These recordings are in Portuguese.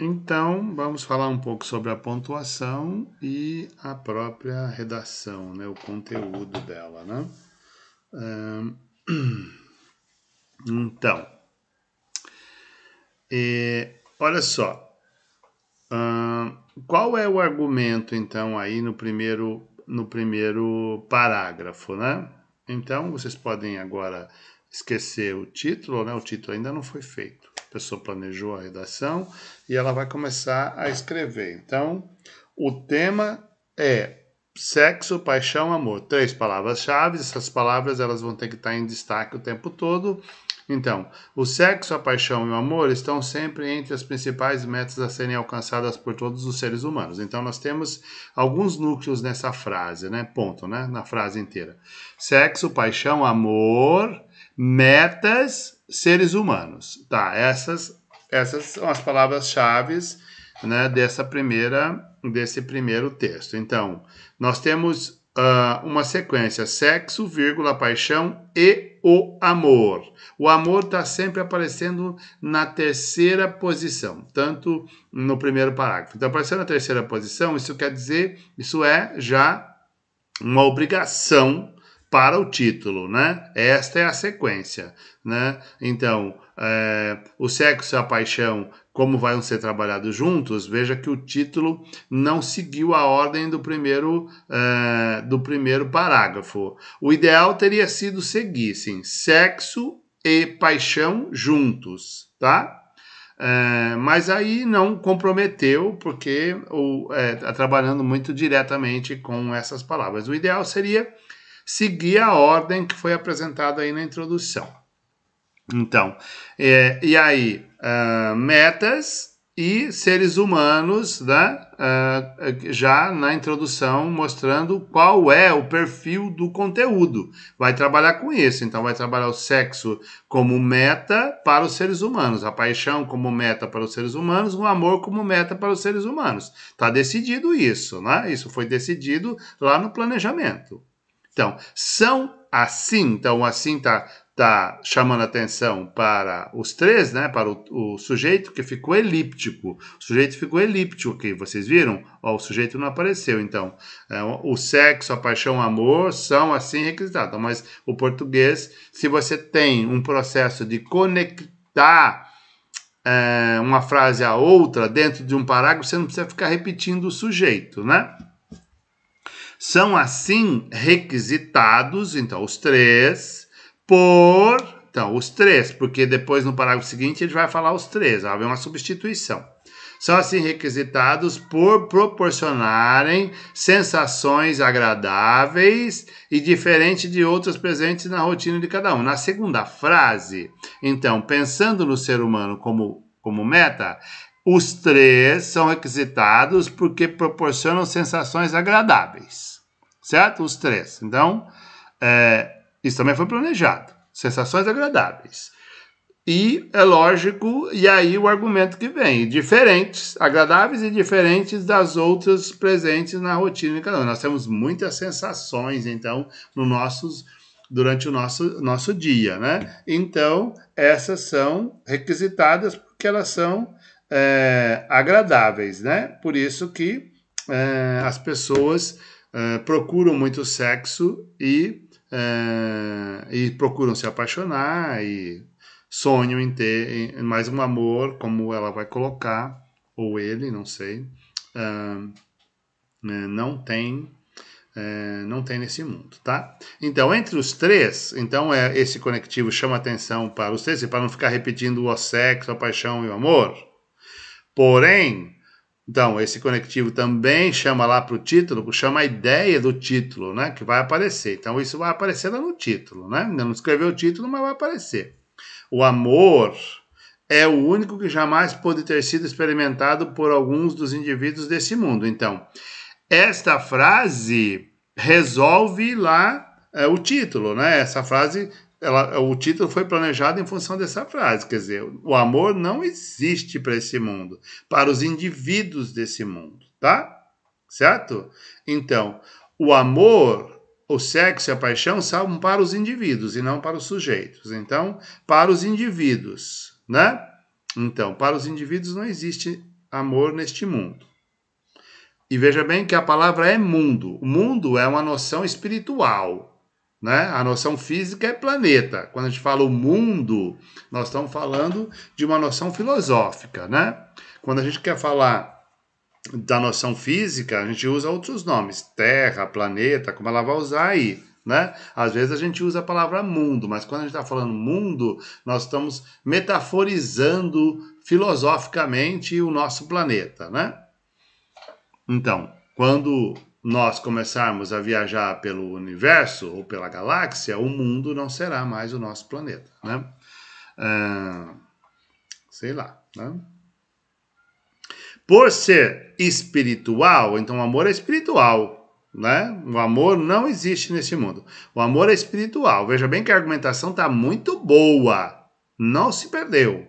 Então, vamos falar um pouco sobre a pontuação e a própria redação, né? O conteúdo dela, né? Ahn, Então, olha só. ahn, Qual é o argumento, então, aí no primeiro parágrafo, né? Então, vocês podem agora esquecer o título, né? O título ainda não foi feito. A pessoa planejou a redação e ela vai começar a escrever. Então, o tema é sexo, paixão, amor. 3 palavras-chave. Essas palavras elas vão ter que estar em destaque o tempo todo. Então, o sexo, a paixão e o amor estão sempre entre as principais metas a serem alcançadas por todos os seres humanos. Então, nós temos alguns núcleos nessa frase, né? Ponto, né? Na frase inteira. Sexo, paixão, amor, metas, seres humanos. Tá, essas são as palavras-chave, né, desse primeiro texto. Então, nós temos uma sequência: sexo, vírgula, paixão e o amor. O amor está sempre aparecendo na terceira posição, tanto no primeiro parágrafo. Então, aparecendo na terceira posição, isso quer dizer, isso é já uma obrigação para o título, né? Esta é a sequência, né? Então, o sexo e a paixão, como vão ser trabalhados juntos, veja que o título não seguiu a ordem do primeiro parágrafo. O ideal teria sido seguir, sim, sexo e paixão juntos, tá? Mas aí não comprometeu, porque está trabalhando muito diretamente com essas palavras. O ideal seria seguir a ordem que foi apresentada aí na introdução. Então, e aí, metas e seres humanos, né? Já na introdução mostrando qual é o perfil do conteúdo. Vai trabalhar com isso, então vai trabalhar o sexo como meta para os seres humanos, a paixão como meta para os seres humanos, o amor como meta para os seres humanos. Está decidido isso, né? Isso foi decidido lá no planejamento. Então, são assim, então assim tá chamando atenção para os três, né? Para o sujeito que ficou elíptico. O sujeito ficou elíptico aqui, vocês viram? Ó, o sujeito não apareceu. Então, o sexo, a paixão, o amor são assim requisitados. Mas o português, se você tem um processo de conectar uma frase a outra dentro de um parágrafo, você não precisa ficar repetindo o sujeito, né? São assim requisitados, então, os três, os três, porque depois no parágrafo seguinte ele vai falar os três, vai haver uma substituição. São assim requisitados por proporcionarem sensações agradáveis e diferentes de outras presentes na rotina de cada um. Na segunda frase, então, pensando no ser humano como meta, os três são requisitados porque proporcionam sensações agradáveis, certo? Os três. Então, isso também foi planejado. Sensações agradáveis. E é lógico, e aí o argumento que vem, diferentes, agradáveis e diferentes das outras presentes na rotina de cada um. Nós temos muitas sensações, então, durante o nosso dia, né? Então, essas são requisitadas porque elas são agradáveis, né? Por isso que as pessoas procuram muito sexo e procuram se apaixonar e sonham em ter mais um amor, como ela vai colocar, ou ele, não sei, não tem nesse mundo, tá? Então, entre os três, então esse conectivo chama atenção para os três, para não ficar repetindo o sexo, a paixão e o amor. Porém, então, esse conectivo também chama lá para o título, chama a ideia do título, né? Que vai aparecer. Então, isso vai aparecer lá no título, né? Ainda não escreveu o título, mas vai aparecer. O amor é o único que jamais pôde ter sido experimentado por alguns dos indivíduos desse mundo. Então, esta frase resolve lá o título, né? Essa frase, o título foi planejado em função dessa frase, quer dizer, o amor não existe para esse mundo, para os indivíduos desse mundo, tá? Certo? Então, o amor, o sexo e a paixão são para os indivíduos e não para os sujeitos. Então, para os indivíduos, né? Então, para os indivíduos não existe amor neste mundo. E veja bem que a palavra é mundo. O mundo é uma noção espiritual, né? A noção física é planeta. Quando a gente fala o mundo, nós estamos falando de uma noção filosófica, né? Quando a gente quer falar da noção física, a gente usa outros nomes, terra, planeta, como ela vai usar aí, né? Às vezes a gente usa a palavra mundo, mas quando a gente está falando mundo, nós estamos metaforizando filosoficamente o nosso planeta, né? Então, quando nós começarmos a viajar pelo universo ou pela galáxia, o mundo não será mais o nosso planeta, né? Sei lá, né? Por ser espiritual, então o amor é espiritual, né? O amor não existe nesse mundo. O amor é espiritual. Veja bem que a argumentação está muito boa. Não se perdeu.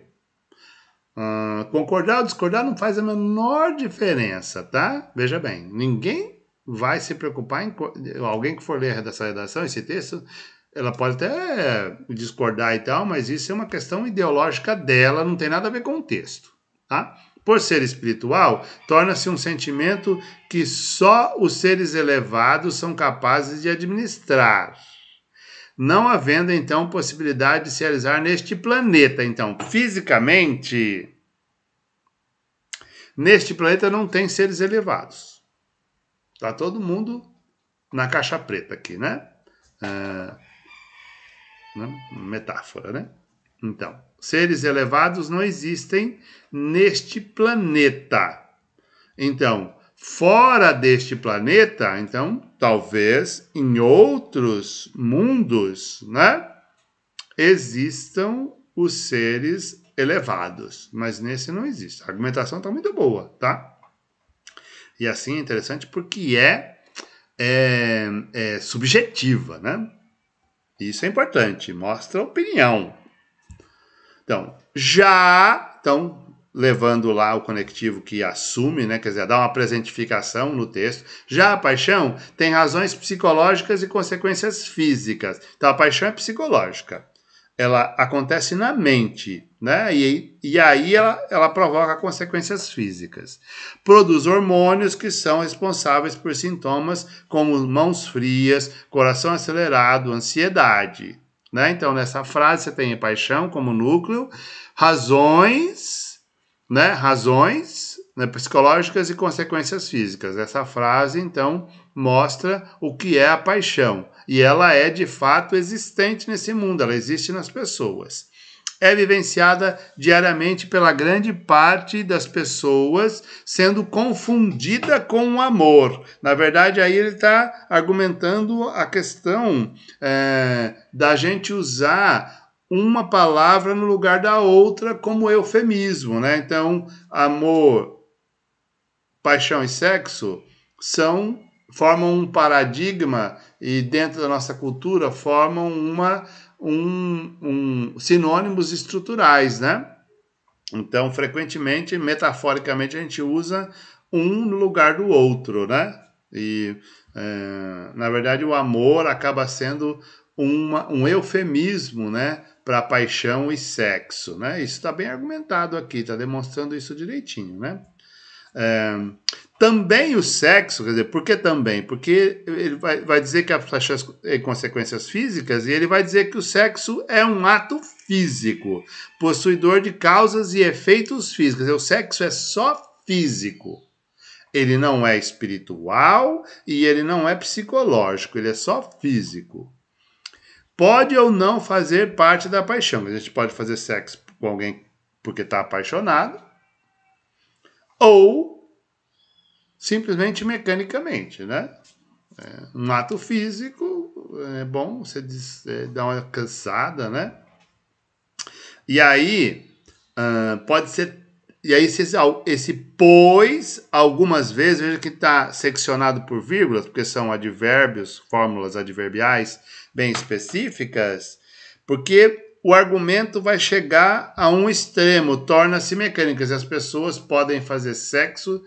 Concordar ou discordar não faz a menor diferença, tá? Veja bem, ninguém vai se preocupar em... Alguém que for ler essa redação, esse texto, ela pode até discordar e tal, mas isso é uma questão ideológica dela, não tem nada a ver com o texto, tá? Por ser espiritual, torna-se um sentimento que só os seres elevados são capazes de administrar, não havendo, então, possibilidade de se realizar neste planeta. Então, fisicamente, neste planeta não tem seres elevados. Tá todo mundo na caixa preta aqui, né? Metáfora, né? Então, seres elevados não existem neste planeta. Então, fora deste planeta, então, talvez em outros mundos, né, existam os seres elevados, mas nesse não existe. A argumentação está muito boa, tá? E assim é interessante porque é subjetiva, né? Isso é importante, mostra opinião. Então, levando lá o conectivo que assume, né, quer dizer, dá uma presentificação no texto. Já a paixão tem razões psicológicas e consequências físicas. Então, a paixão é psicológica. Ela acontece na mente, né? E aí ela provoca consequências físicas. Produz hormônios que são responsáveis por sintomas como mãos frias, coração acelerado, ansiedade. Né? Então, nessa frase você tem paixão como núcleo, razões, né, psicológicas e consequências físicas. Essa frase, então, mostra o que é a paixão. E ela é, de fato, existente nesse mundo, ela existe nas pessoas. É vivenciada diariamente pela grande parte das pessoas, sendo confundida com o amor. Na verdade, aí ele está argumentando a questão da gente usar uma palavra no lugar da outra como eufemismo, né? Então, amor, paixão e sexo formam um paradigma e dentro da nossa cultura formam sinônimos estruturais, né? Então, frequentemente, metaforicamente, a gente usa um no lugar do outro, né? E, na verdade, o amor acaba sendo um eufemismo, né, para paixão e sexo, né? Isso está bem argumentado aqui, está demonstrando isso direitinho, né? Também o sexo, quer dizer, por que também? Porque ele vai dizer que a paixão tem consequências físicas e ele vai dizer que o sexo é um ato físico, possuidor de causas e efeitos físicos. O sexo é só físico. Ele não é espiritual e ele não é psicológico, ele é só físico. Pode ou não fazer parte da paixão. A gente pode fazer sexo com alguém porque está apaixonado ou simplesmente mecanicamente, né? Um ato físico, é bom você dar uma cansada, né? E aí, pode ser... E aí, esse pois, algumas vezes, veja que está seccionado por vírgulas, porque são advérbios, fórmulas adverbiais bem específicas, porque o argumento vai chegar a um extremo, torna-se mecânicas. As pessoas podem fazer sexo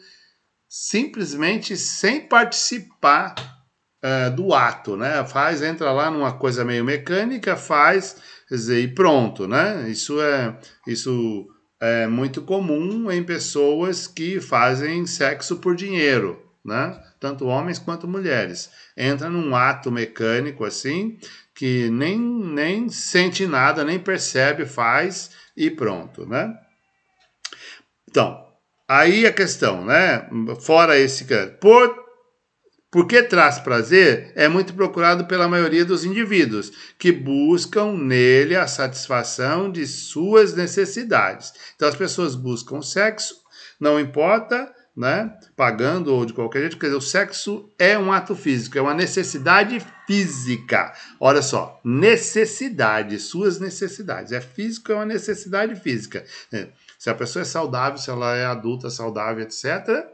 simplesmente sem participar do ato, né? Entra lá numa coisa meio mecânica, quer dizer, e pronto, né? Isso é muito comum em pessoas que fazem sexo por dinheiro, né? Tanto homens quanto mulheres. Entra num ato mecânico assim, que nem sente nada, nem percebe, faz e pronto, né? Então, aí a questão, né? Fora esse... Porque traz prazer é muito procurado pela maioria dos indivíduos, que buscam nele a satisfação de suas necessidades. Então as pessoas buscam sexo, não importa, né, pagando ou de qualquer jeito, quer dizer, o sexo é um ato físico, é uma necessidade física. Olha só, necessidade, suas necessidades. É físico, é uma necessidade física. Se a pessoa é saudável, se ela é adulta, saudável, etc.,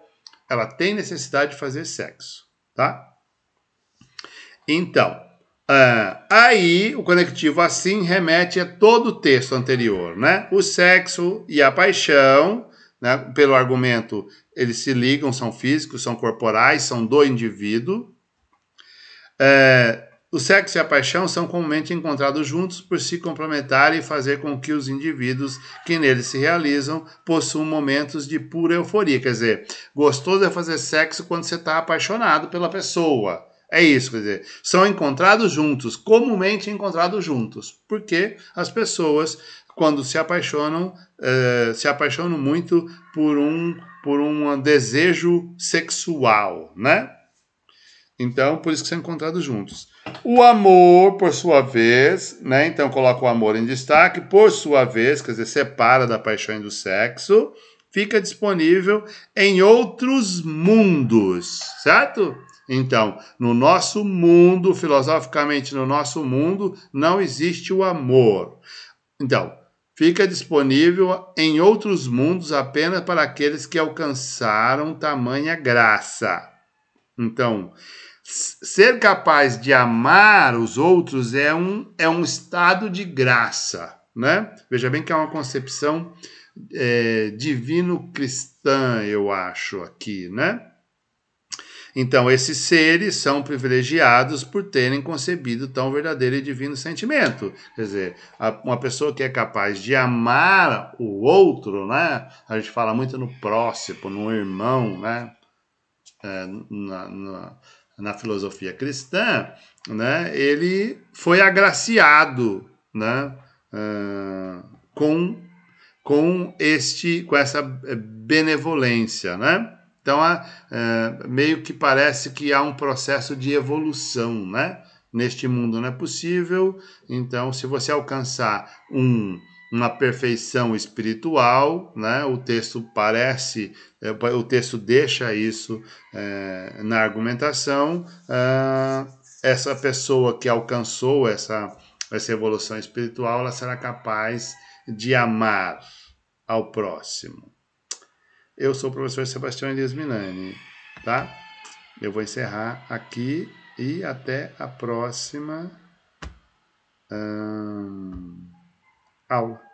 ela tem necessidade de fazer sexo. Tá? Então, aí o conectivo assim remete a todo o texto anterior, né? O sexo e a paixão, né? Pelo argumento, eles se ligam, são físicos, são corporais, são do indivíduo. O sexo e a paixão são comumente encontrados juntos por se complementarem e fazer com que os indivíduos que neles se realizam possuam momentos de pura euforia. Quer dizer, gostoso é fazer sexo quando você está apaixonado pela pessoa. É isso, quer dizer, são encontrados juntos, comumente encontrados juntos, porque as pessoas, quando se apaixonam muito por um desejo sexual, né? Então, por isso que são encontrados juntos. O amor, por sua vez, né? Então coloca o amor em destaque, por sua vez, quer dizer, separa da paixão e do sexo, fica disponível em outros mundos, certo? Então, no nosso mundo, filosoficamente no nosso mundo, não existe o amor. Então, fica disponível em outros mundos apenas para aqueles que alcançaram tamanha graça. Então, ser capaz de amar os outros é um estado de graça, né? Veja bem que é uma concepção divino-cristã, eu acho, aqui, né? Então, esses seres são privilegiados por terem concebido tão verdadeiro e divino sentimento. Quer dizer, uma pessoa que é capaz de amar o outro, né? A gente fala muito no próximo, no irmão, né? Na filosofia cristã, né, ele foi agraciado, né, com essa benevolência, né? Então, meio que parece que há um processo de evolução, né? Neste mundo não é possível. Então, se você alcançar uma perfeição espiritual, né? O texto deixa isso na argumentação. Essa pessoa que alcançou essa evolução espiritual, ela será capaz de amar ao próximo. Eu sou o professor Sebastião Elias Milani, tá? Eu vou encerrar aqui e até a próxima aula.